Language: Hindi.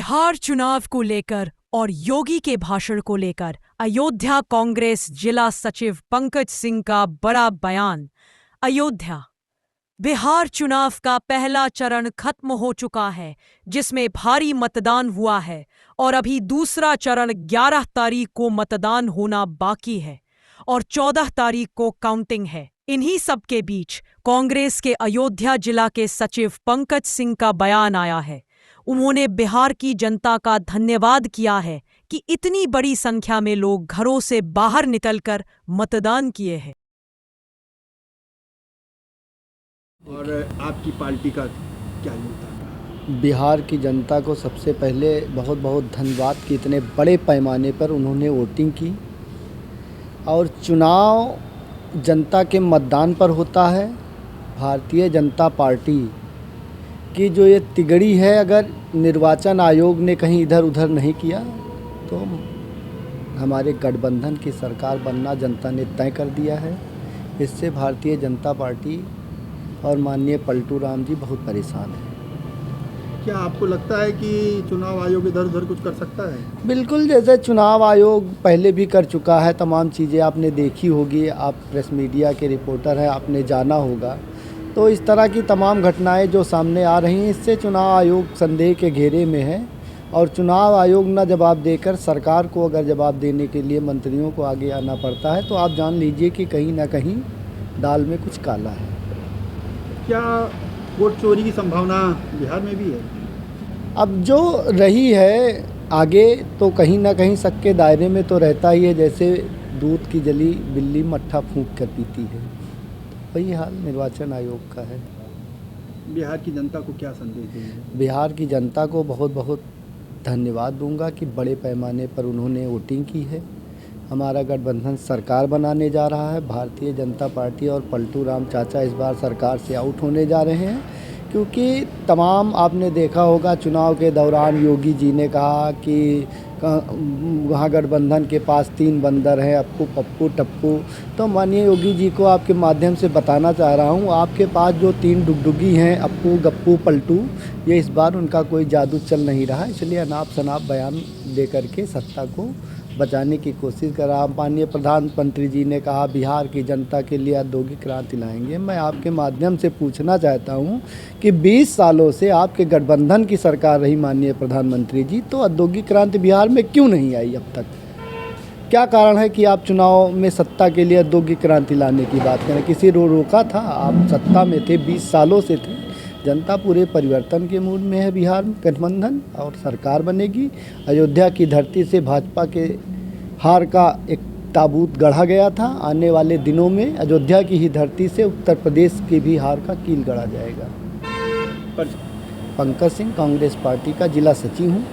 बिहार चुनाव को लेकर और योगी के भाषण को लेकर अयोध्या कांग्रेस जिला सचिव पंकज सिंह का बड़ा बयान। अयोध्या बिहार चुनाव का पहला चरण खत्म हो चुका है, जिसमें भारी मतदान हुआ है और अभी दूसरा चरण 11 तारीख को मतदान होना बाकी है और 14 तारीख को काउंटिंग है। इन्हीं सब के बीच कांग्रेस के अयोध्या जिला के सचिव पंकज सिंह का बयान आया है। उन्होंने बिहार की जनता का धन्यवाद किया है कि इतनी बड़ी संख्या में लोग घरों से बाहर निकलकर मतदान किए हैं। और आपकी पार्टी का क्या योगदान? बिहार की जनता को सबसे पहले बहुत बहुत धन्यवाद कि इतने बड़े पैमाने पर उन्होंने वोटिंग की। और चुनाव जनता के मतदान पर होता है। भारतीय जनता पार्टी की जो ये तिगड़ी है, अगर निर्वाचन आयोग ने कहीं इधर उधर नहीं किया तो हमारे गठबंधन की सरकार बनना जनता ने तय कर दिया है। इससे भारतीय जनता पार्टी और माननीय पलटू राम जी बहुत परेशान हैं। क्या आपको लगता है कि चुनाव आयोग इधर उधर कुछ कर सकता है? बिल्कुल, जैसे चुनाव आयोग पहले भी कर चुका है, तमाम चीज़ें आपने देखी होगी, आप प्रेस मीडिया के रिपोर्टर हैं, आपने जाना होगा। तो इस तरह की तमाम घटनाएं जो सामने आ रही हैं, इससे चुनाव आयोग संदेह के घेरे में है। और चुनाव आयोग न जवाब देकर सरकार को अगर जवाब देने के लिए मंत्रियों को आगे आना पड़ता है, तो आप जान लीजिए कि कहीं ना कहीं दाल में कुछ काला है। क्या वोट चोरी की संभावना बिहार में भी है? अब जो रही है आगे, तो कहीं ना कहीं शक के दायरे में तो रहता ही है। जैसे दूध की जली बिल्ली मट्ठा फूंक कर पीती है, वही हाल निर्वाचन आयोग का है। बिहार की जनता को क्या संदेश देंगे? बिहार की जनता को बहुत बहुत धन्यवाद दूंगा कि बड़े पैमाने पर उन्होंने वोटिंग की है। हमारा गठबंधन सरकार बनाने जा रहा है। भारतीय जनता पार्टी और पलटू राम चाचा इस बार सरकार से आउट होने जा रहे हैं, क्योंकि तमाम आपने देखा होगा चुनाव के दौरान योगी जी ने कहा कि वहाँ गठबंधन के पास 3 बंदर हैं, अप्पू पप्पू टप्पू। तो माननीय योगी जी को आपके माध्यम से बताना चाह रहा हूँ, आपके पास जो 3 डुगडुगी हैं, अप्पू गप्पू पलटू, ये इस बार उनका कोई जादू चल नहीं रहा। इसलिए अनाप शनाप बयान दे करके सत्ता को बचाने की कोशिश कर रहा। माननीय प्रधानमंत्री जी ने कहा बिहार की जनता के लिए औद्योगिक क्रांति लाएंगे। मैं आपके माध्यम से पूछना चाहता हूं कि 20 सालों से आपके गठबंधन की सरकार रही माननीय प्रधानमंत्री जी, तो औद्योगिक क्रांति बिहार में क्यों नहीं आई अब तक? क्या कारण है कि आप चुनाव में सत्ता के लिए औद्योगिक क्रांति लाने की बात करें? किसी रोका था? आप सत्ता में थे, 20 सालों से थे। जनता पूरे परिवर्तन के मूड में है। बिहार में गठबंधन और सरकार बनेगी। अयोध्या की धरती से भाजपा के हार का एक ताबूत गढ़ा गया था। आने वाले दिनों में अयोध्या की ही धरती से उत्तर प्रदेश की भी हार का कील गढ़ा जाएगा। पंकज सिंह, कांग्रेस पार्टी का जिला सचिव हूँ।